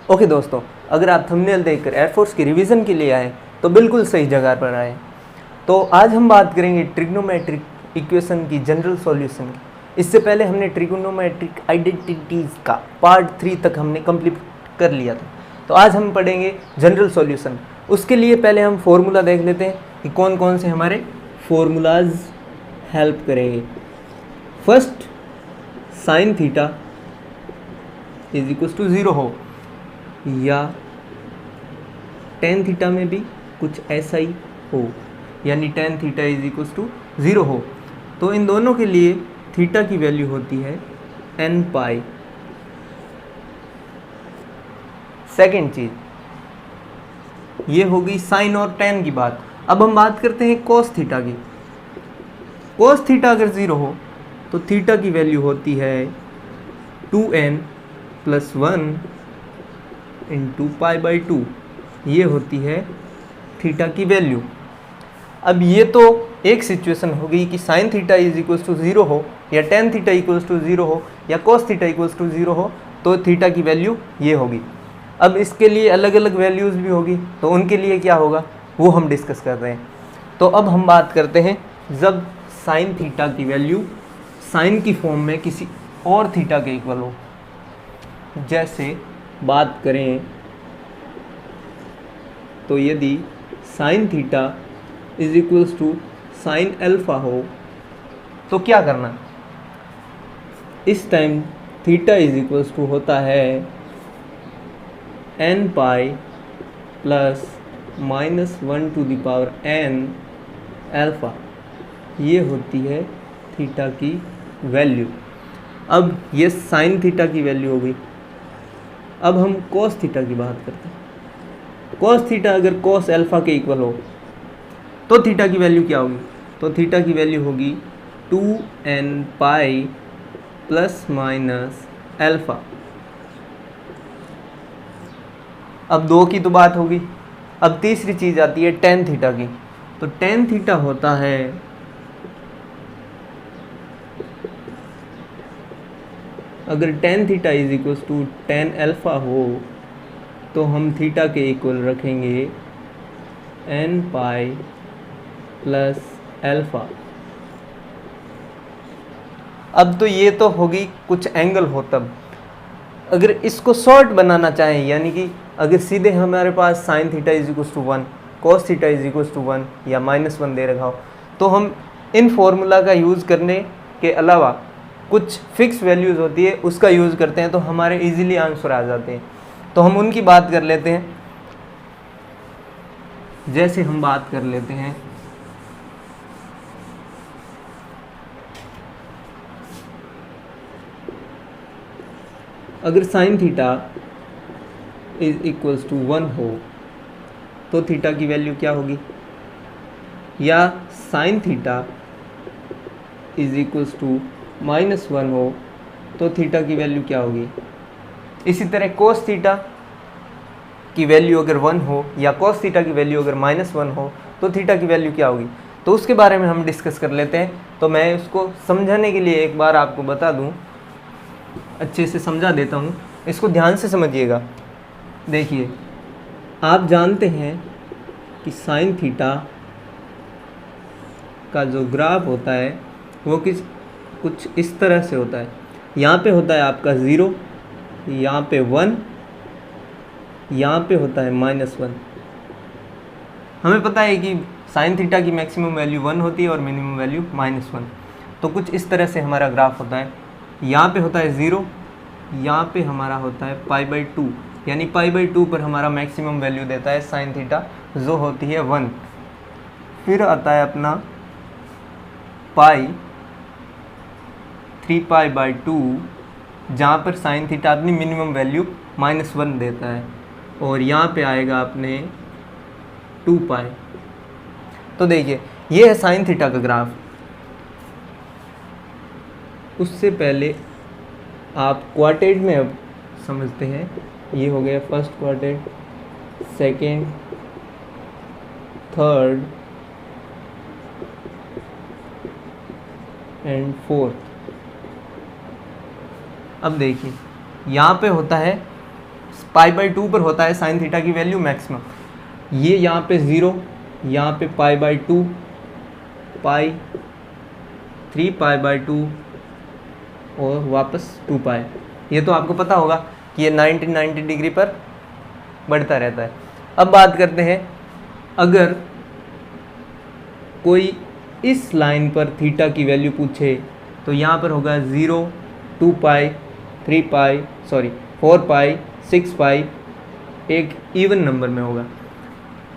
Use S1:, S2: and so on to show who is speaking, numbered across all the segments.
S1: Okay दोस्तों, अगर आप थंबनेल देखकर एयरफोर्स की रिवीजन के लिए आए तो बिल्कुल सही जगह पर आए। तो आज हम बात करेंगे ट्रिग्नोमेट्रिक इक्वेशन की जनरल सॉल्यूशन की। इससे पहले हमने ट्रिग्नोमेट्रिक आइडेंटिटीज़ का पार्ट 3 तक हमने कंप्लीट कर लिया था। तो आज हम पढ़ेंगे जनरल सॉल्यूशन। उसके लिए पहले हम फॉर्मूला देख लेते हैं कि कौन कौन से हमारे फॉर्मूलाज हेल्प करेंगे। First, sine theta is equal to 0 हो या टेन थीटा में भी कुछ ऐसा ही हो, यानी tan theta is equal to 0 हो, तो इन दोनों के लिए थीटा की वैल्यू होती है n पाई। सेकेंड चीज ये होगी साइन और टेन की बात। अब हम बात करते हैं कोस थीटा की। कोस थीटा अगर 0 हो तो थीटा की वैल्यू होती है 2n + 1 × π/2। ये होती है थीटा की वैल्यू। अब ये तो एक सिचुएशन होगी कि sine theta is equal to 0 हो या टेन थीटा इक्वल्स टू 0 हो या कोस थीटा इक्वल्स टू 0 हो, तो थीटा की वैल्यू ये होगी। अब इसके लिए अलग अलग वैल्यूज़ भी होगी, तो उनके लिए क्या होगा वो हम डिस्कस कर रहे हैं। तो अब हम बात करते हैं जब साइन थीटा की वैल्यू साइन की फॉर्म में किसी और थीटा के इक्वल हो। जैसे बात करें तो यदि sine theta is equals to sine alpha हो तो क्या करना, इस time theta is equals to होता है n pi plus -1/n alpha. ये होती है थीटा की वैल्यू। अब ये साइन थीटा की वैल्यू हो गई। अब हम कोस थीटा की बात करते हैं। कोस थीटा अगर कोस अल्फा के इक्वल हो तो थीटा की वैल्यू क्या होगी, तो थीटा की वैल्यू होगी 2n pi plus minus alpha. अब दो की तो बात होगी। अब तीसरी चीज़ आती है टेन थीटा की। तो टेन थीटा होता है अगर tan theta is equal to tan alpha हो तो हम थीटा के इक्वल रखेंगे n पाई प्लस अल्फा। अब तो ये तो होगी कुछ एंगल हो तब। अगर इसको शॉर्ट बनाना चाहें, यानी कि अगर सीधे हमारे पास sine theta is equal to 1, cos theta is equal to 1 या -1 दे रखा हो, तो हम इन फॉर्मूला का यूज़ करने के अलावा कुछ फिक्स वैल्यूज़ होती है उसका यूज़ करते हैं, तो हमारे इजीली आंसर आ जाते हैं। तो हम उनकी बात कर लेते हैं। जैसे हम बात कर लेते हैं अगर sine theta is equals to 1 हो तो थीटा की वैल्यू क्या होगी, या sine theta is equals to -1 हो तो थीटा की वैल्यू क्या होगी। इसी तरह कोस थीटा की वैल्यू अगर 1 हो या कोस थीटा की वैल्यू अगर -1 हो तो थीटा की वैल्यू क्या होगी। तो उसके बारे में हम डिस्कस कर लेते हैं। तो मैं उसको समझाने के लिए एक बार आपको बता दूं, अच्छे से समझा देता हूं, इसको ध्यान से समझिएगा। देखिए, आप जानते हैं कि साइन थीटा का जो ग्राफ होता है वो कुछ इस तरह से होता है। यहाँ पे होता है आपका 0, यहाँ पे 1, यहाँ पे होता है -1। हमें पता है कि साइन थीटा की मैक्सिमम वैल्यू 1 होती है और मिनिमम वैल्यू -1। तो कुछ इस तरह से हमारा ग्राफ होता है। यहाँ पे होता है 0, यहाँ पे हमारा होता है π/2, यानी π/2 पर हमारा मैक्सिमम वैल्यू देता है साइन थीटा, जो होती है 1। फिर आता है अपना पाई 3π/2, जहाँ पर साइन थीटा अपनी मिनिमम वैल्यू -1 देता है, और यहाँ पे आएगा अपने 2π। तो देखिए, ये है साइन थीटा का ग्राफ। उससे पहले आप क्वाड्रेट में अब समझते हैं। ये हो गया first quadrant, second, third and fourth. अब देखिए, यहाँ पे होता है π/2 पर होता है साइन थीटा की वैल्यू मैक्सिमम। ये यहाँ पे 0, यहाँ पे π/2, पाई 3π/2 और वापस 2π। ये तो आपको पता होगा कि ये 90 डिग्री पर बढ़ता रहता है। अब बात करते हैं, अगर कोई इस लाइन पर थीटा की वैल्यू पूछे तो यहाँ पर होगा 0, 2π, 3π, 4π, 6π, एक इवन नंबर में होगा।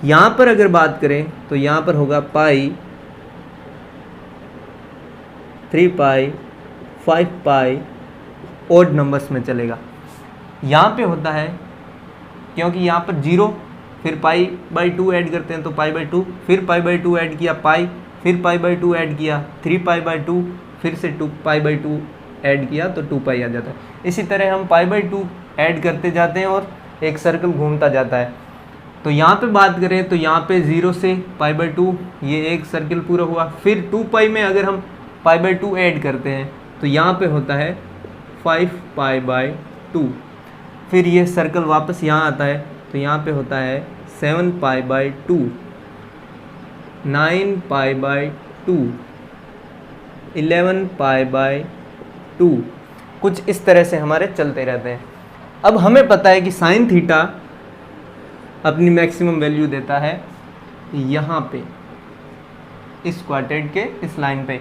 S1: यहाँ पर अगर बात करें तो यहाँ पर होगा पाई, 3π, 5π, ओड नंबर्स में चलेगा। यहाँ पे होता है, क्योंकि यहाँ पर 0, फिर π/2 ऐड करते हैं तो π/2, फिर π/2 ऐड किया पाई, फिर π/2 ऐड किया 3π/2, फिर से 2π/2 ऐड किया तो 2π आ जाता है। इसी तरह हम π/2 ऐड करते जाते हैं और एक सर्कल घूमता जाता है। तो यहाँ पे बात करें तो यहाँ पे 0 से π/2 ये एक सर्कल पूरा हुआ। फिर 2π में अगर हम π/2 ऐड करते हैं तो यहाँ पे होता है 5π/2। फिर ये सर्कल वापस यहाँ आता है तो यहाँ पे होता है 7π/2, 9π/2, 11π/2। कुछ इस तरह से हमारे चलते रहते हैं। अब हमें पता है कि साइन थीटा अपनी मैक्सिमम वैल्यू देता है यहाँ पे, इस क्वाड्रेंट के इस लाइन पे,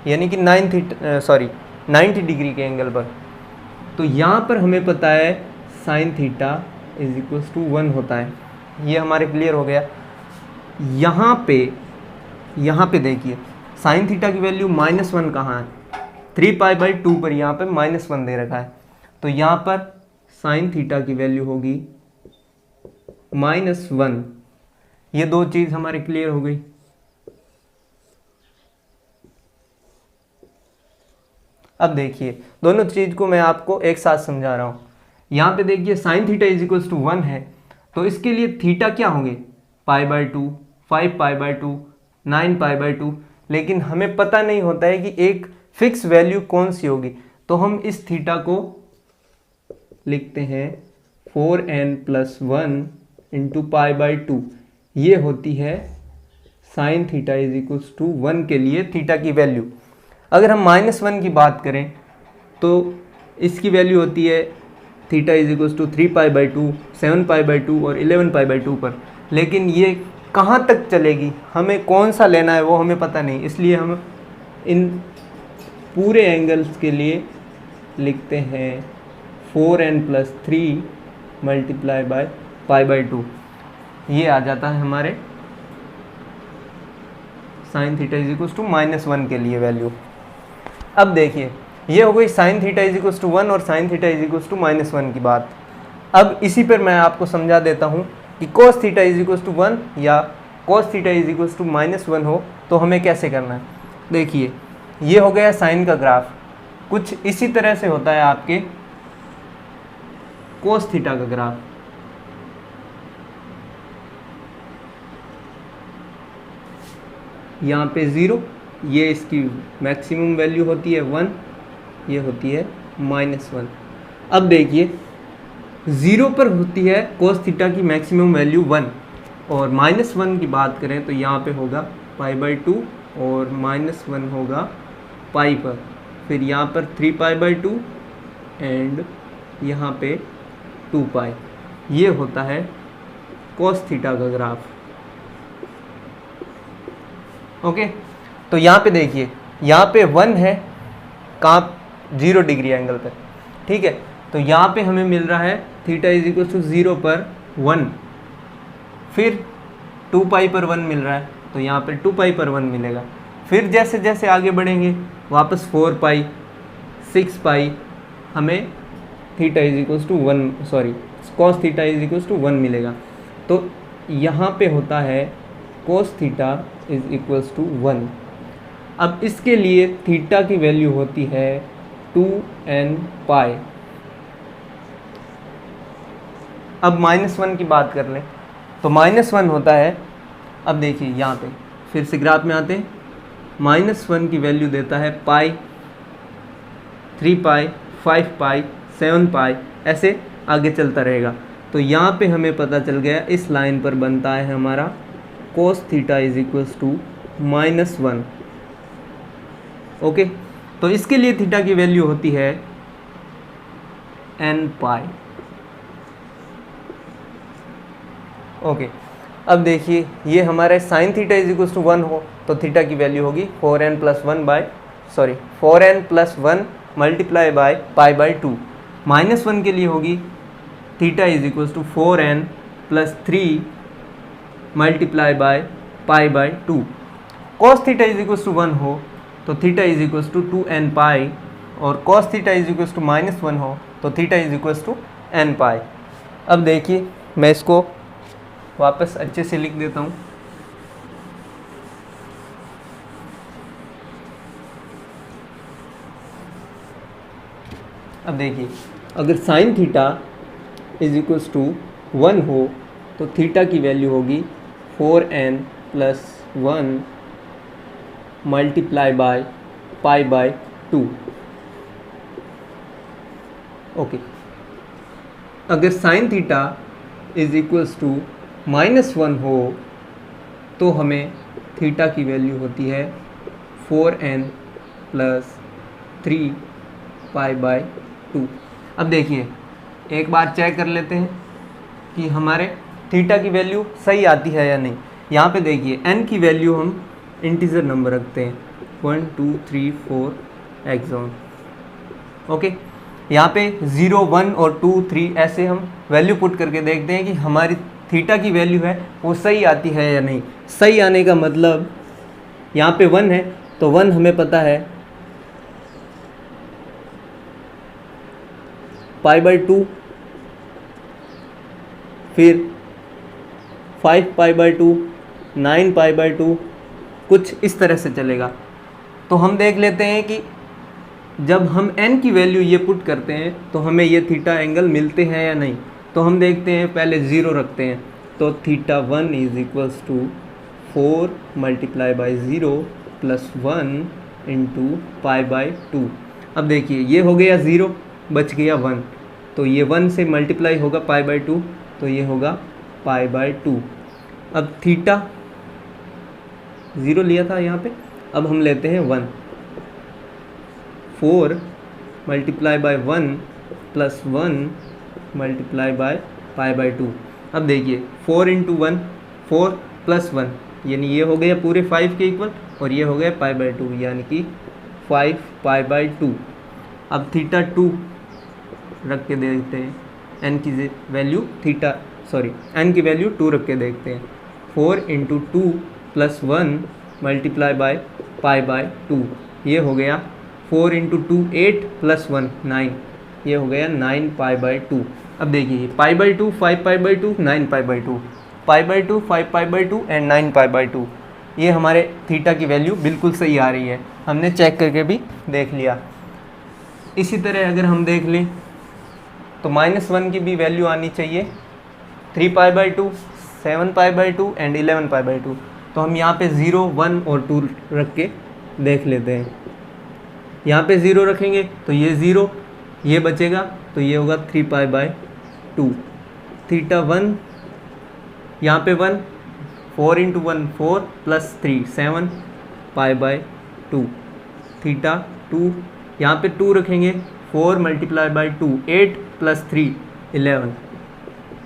S1: यानी कि 90 डिग्री के एंगल पर। तो यहाँ पर हमें पता है sine theta is equals to 1 होता है। ये हमारे क्लियर हो गया। यहाँ पे देखिए साइन थीटा की वैल्यू -1 कहाँ है, 3π/2 पर यहाँ पे -1 दे रखा है। तो यहाँ पर साइन थीटा की वैल्यू होगी -1। ये दो चीज़ हमारे क्लियर हो गई। अब देखिए दोनों चीज़ को मैं आपको एक साथ समझा रहा हूँ। यहाँ पे देखिए sine theta is equals to 1 है, तो इसके लिए थीटा क्या होंगे, π/2, 5π/2, 9π/2। लेकिन हमें पता नहीं होता है कि एक फिक्स वैल्यू कौन सी होगी। तो हम इस थीटा को लिखते हैं 4n+1 इंटू π/2। ये होती है sine theta is equals to 1 के लिए थीटा की वैल्यू। अगर हम -1 की बात करें तो इसकी वैल्यू होती है थीटा इज इक्वल्स टू 3π/2, 7π/2 और 11π/2 पर। लेकिन ये कहाँ तक चलेगी, हमें कौन सा लेना है वो हमें पता नहीं, इसलिए हम इन पूरे एंगल्स के लिए लिखते हैं 4n+3 मल्टीप्लाई बाय π/2। ये आ जाता है हमारे sine theta is equals to -1 के लिए वैल्यू। अब देखिए ये हो गई sine theta is equals to 1 और sine theta is equals to -1 की बात। अब इसी पर मैं आपको समझा देता हूँ कि cos theta is equals to 1 या cos theta is equals to -1 हो तो हमें कैसे करना है। देखिए ये हो गया साइन का ग्राफ, कुछ इसी तरह से होता है आपके cos थीटा का ग्राफ। यहाँ पे 0, ये इसकी मैक्सिमम वैल्यू होती है 1, ये होती है -1। अब देखिए 0 पर होती है cos थीटा की मैक्सिमम वैल्यू 1 और -1 की बात करें तो यहाँ पे होगा π/2 और -1 होगा पाई पर। फिर यहाँ पर 3π/2 एंड यहाँ पे 2π। ये होता है cos थीटा का ग्राफ। ओके तो यहाँ पे देखिए यहाँ पे 1 है कहाँ, 0 डिग्री एंगल पर, ठीक है। तो यहाँ पे हमें मिल रहा है थीटा इज इक्वल टू 0 पर 1, फिर 2π पर 1 मिल रहा है तो यहाँ पे 2π पर 1 मिलेगा। फिर जैसे जैसे आगे बढ़ेंगे वापस 4π, 6π, हमें theta is equals to 1 cos theta is equals to 1 मिलेगा। तो यहाँ पे होता है cos theta is equals to 1। अब इसके लिए थीटा की वैल्यू होती है 2nπ। अब -1 की बात कर लें तो -1 होता है, अब देखिए यहाँ पे फिर से ग्राफ में आते हैं, -1 की वैल्यू देता है पाई, 3π, 5π, 7π, ऐसे आगे चलता रहेगा। तो यहाँ पे हमें पता चल गया इस लाइन पर बनता है हमारा cos theta is equals to -1। Okay, तो इसके लिए थीटा की वैल्यू होती है n पाई। ओके, अब देखिए ये हमारे sine theta is equals to 1 हो तो थीटा की वैल्यू होगी 4n plus 1 multiply by pi by 2। -1 के लिए होगी theta is equals to 4n plus 3 multiply by pi by 2। cos theta is equals to 1 हो तो theta is equals to 2n pi, और cos theta is equals to -1 हो तो theta is equals to n pi. अब देखिए मैं इसको वापस अच्छे से लिख देता हूँ। अब देखिए अगर sine theta is equals to 1 हो तो थीटा की वैल्यू होगी 4n plus 1 multiply by pi by 2। Okay, अगर sine theta is equals to -1 हो तो हमें थीटा की वैल्यू होती है 4n प्लस 3 पाई बाय 2। अब देखिए एक बार चेक कर लेते हैं कि हमारे थीटा की वैल्यू सही आती है या नहीं। यहाँ पे देखिए n की वैल्यू हम इंटीजर नंबर रखते हैं 1 2 3 4 एक्सॉन। ओके, यहाँ पे 0 1 और 2 3 ऐसे हम वैल्यू पुट करके देखते हैं कि हमारी थीटा की वैल्यू है वो सही आती है या नहीं। सही आने का मतलब यहाँ पे 1 है तो 1 हमें पता है पाई बाय 2, फिर 5 पाई बाय 2, 9 पाई बाय 2, कुछ इस तरह से चलेगा। तो हम देख लेते हैं कि जब हम n की वैल्यू ये पुट करते हैं तो हमें ये थीटा एंगल मिलते हैं या नहीं। तो हम देखते हैं, पहले 0 रखते हैं तो theta 1 is equals to 4 multiply by 0 plus 1 into pi by 2। अब देखिए ये हो गया 0, बच गया 1, तो ये 1 से मल्टीप्लाई होगा पाई बाई 2 तो ये होगा पाई बाई 2। अब थीटा 0 लिया था यहाँ पे, अब हम लेते हैं 1। 4 multiply by 1 plus 1 multiply by pi by 2। अब देखिए 4 इंटू 1 4 प्लस 1 यानी ये हो गया पूरे 5 के इक्वल, और ये हो गया पाई बाय 2 यानी कि 5 पाई बाय 2। अब थीटा 2 रख के देखते हैं, n की वैल्यू n की वैल्यू 2 रख के देखते हैं। 4 into 2 plus 1 multiply by pi by 2, ये हो गया 4 इंटू 2 8 प्लस 1 9, ये हो गया 9 पाई बाय 2। अब देखिए पाई by 2 5 pi by 2 9 pi by 2, pi by 2 5 pi by 2 and 9 pi by 2। ये हमारे थीटा की वैल्यू बिल्कुल सही आ रही है, हमने चेक करके भी देख लिया। इसी तरह अगर हम देख लें तो -1 की भी वैल्यू आनी चाहिए 3 पाई by 2 7 pi by 2 and 11 pi by 2। तो हम यहाँ पे 0 1 और 2 रख के देख लेते हैं। यहाँ पे 0 रखेंगे तो ये 0, ये बचेगा तो ये होगा 3 पाई बाय 2। थीटा 1 यहाँ पे 1, 4 into 1 4 plus 3 7 pi by 2। Theta 2 यहाँ पे 2 रखेंगे, 4 multiply by 2 8 plus 3 11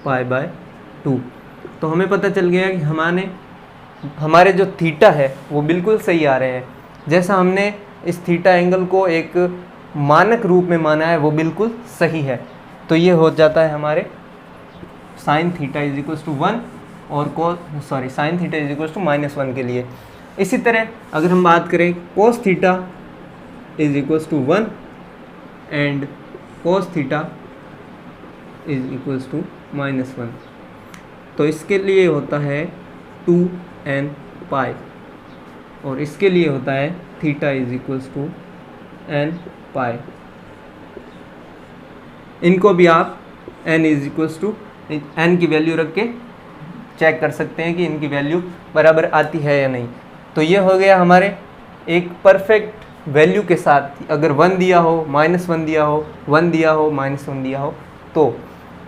S1: pi by 2। तो हमें पता चल गया कि हमारे जो थीटा है वो बिल्कुल सही आ रहे हैं। जैसा हमने इस थीटा एंगल को एक मानक रूप में माना है वो बिल्कुल सही है। तो ये हो जाता है हमारे sine theta is equals to 1 और sine theta is equals to -1 के लिए। इसी तरह अगर हम बात करें cos theta is equals to 1 and cos theta is equals to -1, तो इसके लिए होता है 2n पाई और इसके लिए होता है theta is equals to n pi. इनको भी आप n is equals to n की वैल्यू रख के चेक कर सकते हैं कि इनकी वैल्यू बराबर आती है या नहीं। तो ये हो गया हमारे एक परफेक्ट वैल्यू के साथ। अगर 1 दिया हो, -1 दिया हो, 1 दिया हो, -1 दिया हो, तो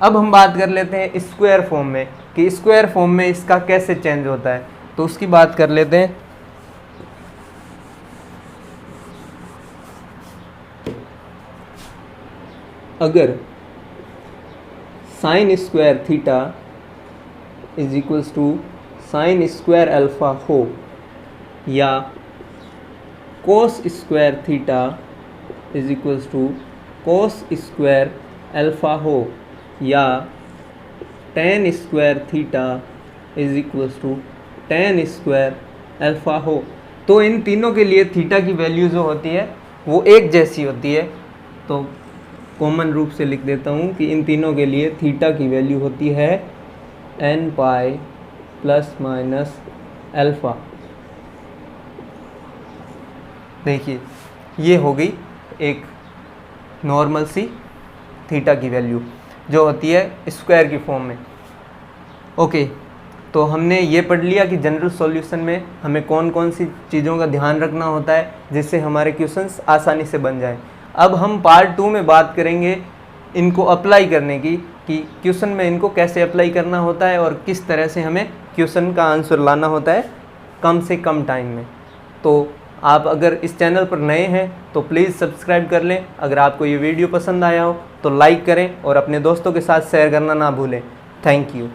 S1: अब हम बात कर लेते हैं स्क्वायर फॉर्म में कि स्क्वायर फॉर्म में इसका कैसे चेंज होता है, तो उसकी बात कर लेते हैं। अगर sine square theta is equals to sine square alpha हो या cos square theta is equals to cos square alpha हो या tan square theta is equals to tan square alpha हो, तो इन तीनों के लिए थीटा की वैल्यू जो होती है वो एक जैसी होती है। तो कॉमन रूप से लिख देता हूँ कि इन तीनों के लिए थीटा की वैल्यू होती है n pi plus minus alpha. देखिए ये हो गई एक नॉर्मल सी थीटा की वैल्यू जो होती है स्क्वायर की फॉर्म में। ओके, तो हमने ये पढ़ लिया कि जनरल सॉल्यूशन में हमें कौन कौन सी चीज़ों का ध्यान रखना होता है जिससे हमारे क्वेश्चंस आसानी से बन जाएं। अब हम पार्ट 2 में बात करेंगे इनको अप्लाई करने की, कि क्वेश्चन में इनको कैसे अप्लाई करना होता है और किस तरह से हमें क्वेश्चन का आंसर लाना होता है कम से कम टाइम में। तो आप अगर इस चैनल पर नए हैं तो प्लीज़ सब्सक्राइब कर लें। अगर आपको ये वीडियो पसंद आया हो तो लाइक करें और अपने दोस्तों के साथ शेयर करना ना भूलें। Thank you.